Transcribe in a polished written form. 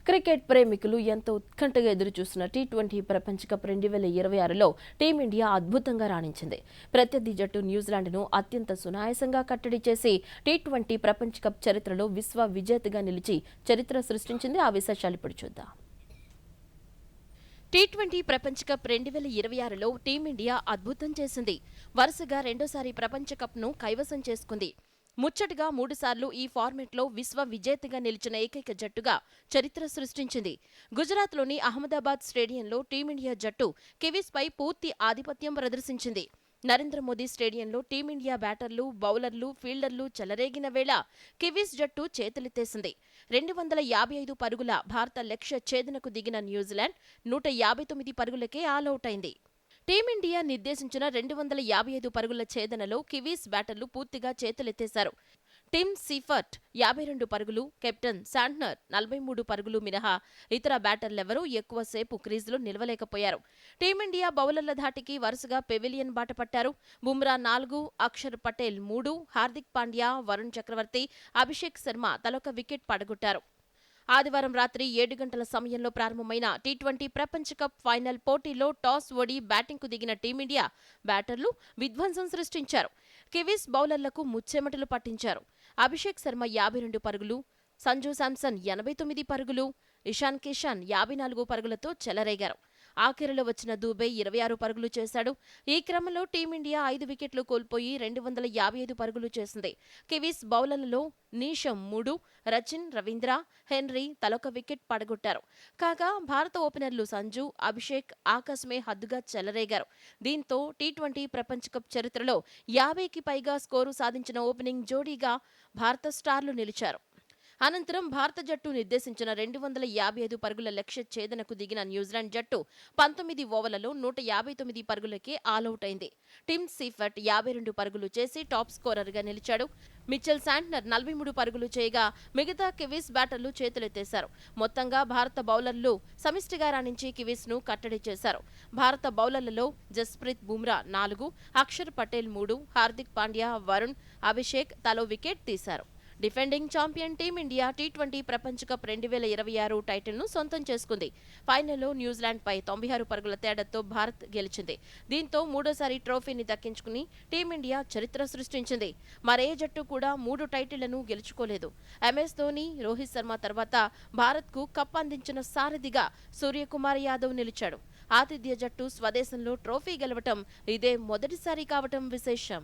Cricket ప్రేమికులు ఎంతో ఉత్కంఠగా ఎదురుచూసిన టీ20 ప్రపంచ కప్ 2026లో టీమిండియా అద్భుతంగా రాణించింది. ప్రత్యర్థి జట్టు న్యూజిలాండ్ను అత్యంత సునాయాసంగా కట్టడి చేసి టీ20 ప్రపంచ కప్ చరిత్రలో విశ్వ విజేతగా నిలిచి చరిత్ర సృష్టించింది. ఆ విశేషాలు ఇప్పుడు చూద్దాం. టీ20 ప్రపంచ కప్ 2026లో టీమిండియా అద్భుతం చేసింది. వరుసగా రెండోసారి ప్రపంచ కప్ను కైవసం చేసుకుంది. ముచ్చటగా 3 సార్లు ఈ ఫార్మెట్లో విశ్వ విజేతగా నిలిచిన ఏకైక జట్టుగా చరిత్ర సృష్టించింది. గుజరాత్లోని అహ్మదాబాద్ స్టేడియంలో టీమిండియా జట్టు కివీస్పై పూర్తి ఆధిపత్యం ప్రదర్శించింది. నరేంద్ర మోదీ స్టేడియంలో టీమిండియా బ్యాటర్లు, బౌలర్లు, ఫీల్డర్లు చెలరేగిన వేళ కివీస్ జట్టు చేతులెత్తేసింది. 255 పరుగుల భారత లక్ష్య ఛేదనకు దిగిన న్యూజిలాండ్ 159 పరుగులకే ఆలౌట్ అయింది. టీమిండియా నిర్దేశించిన 255 పరుగుల ఛేదనలో కివీస్ బ్యాటర్లు పూర్తిగా చేతులెత్తేశారు. టిమ్ సీఫర్ట్ 52 పరుగులు, కెప్టెన్ శాంట్నర్ 43 పరుగులు మినహా ఇతర బ్యాటర్లెవరూ ఎక్కువసేపు క్రీజులో నిలవలేకపోయారు. టీమిండియా బౌలర్ల ధాటికి వరుసగా పెవిలియన్ బాట పట్టారు. బుమ్రా 4, అక్షర్ పటేల్ 3, హార్దిక్ పాండ్యా, వరుణ్ చక్రవర్తి, అభిషేక్ శర్మ తలొక వికెట్ పడగొట్టారు. ఆదివారం రాత్రి 7 గంటల సమయంలో ప్రారంభమైన టీ20 ప్రపంచ కప్ ఫైనల్ పోటీలో టాస్ ఓడి బ్యాటింగ్కు దిగిన టీమిండియా బ్యాటర్లు విధ్వంసం సృష్టించారు. కివీస్ బౌలర్లకు ముచ్చెమటలు పట్టించారు. అభిషేక్ శర్మ 52 పరుగులు, సంజు శాంసన్ 89 పరుగులు, ఇషాన్ కిషాన్ 54 పరుగులతో చెలరేగారు. ఆఖరిలో వచ్చిన దూబే 26 పరుగులు చేశాడు. ఈ క్రమంలో టీమిండియా 5 వికెట్లు కోల్పోయి 255 పరుగులు చేసింది. కివీస్ బౌలర్లలో నీషం 3, రచిన్, రవీంద్ర, హెన్రీ తలొక వికెట్ పడగొట్టారు. కాగా భారత ఓపెనర్లు సంజు, అభిషేక్ ఆకాశమే హద్దుగా చెలరేగారు. దీంతో టీ20 ప్రపంచ కప్ చరిత్రలో 50కి పైగా స్కోరు సాధించిన ఓపెనింగ్ జోడీగా భారత స్టార్లు నిలిచారు. అనంతరం భారత జట్టు నిర్దేశించిన 255 పరుగుల లక్ష్య ఛేదనకు దిగిన న్యూజిలాండ్ జట్టు 19 ఓవర్లలో 159 పరుగులకే ఆలౌట్ అయింది. టిమ్ సీఫర్ట్ 52 పరుగులు చేసి టాప్ స్కోరర్గా నిలిచాడు. మిచెల్ శాంట్నర్ 43 పరుగులు చేయగా మిగతా కివీస్ బ్యాటర్లు చేతులెత్తేశారు. మొత్తంగా భారత బౌలర్లు సమిష్టిగా రాణించి కివీస్ను కట్టడి చేశారు. భారత బౌలర్లలో జస్ప్రీత్ బుమ్రా 4, అక్షర్ పటేల్ 3, హార్దిక్ పాండ్యా, వరుణ్, అభిషేక్ తలో వికెట్ తీశారు. డిఫెండింగ్ ఛాంపియన్ టీమిండియా టీ20 ప్రపంచ కప్ 2026 టైటిల్ను సొంతం చేసుకుంది. ఫైనల్లో న్యూజిలాండ్పై 96 పరుగుల తేడాతో భారత్ గెలిచింది. దీంతో మూడోసారి ట్రోఫీని దక్కించుకుని టీమిండియా చరిత్ర సృష్టించింది. మరే జట్టు కూడా 3 టైటిళ్లను గెలుచుకోలేదు. ఎంఎస్ ధోని, రోహిత్ శర్మ తర్వాత భారత్కు కప్ అందించిన సారథిగా సూర్యకుమార్ యాదవ్ నిలిచాడు. ఆతిథ్య జట్టు స్వదేశంలో ట్రోఫీ గెలవటం ఇదే మొదటిసారి కావటం విశేషం.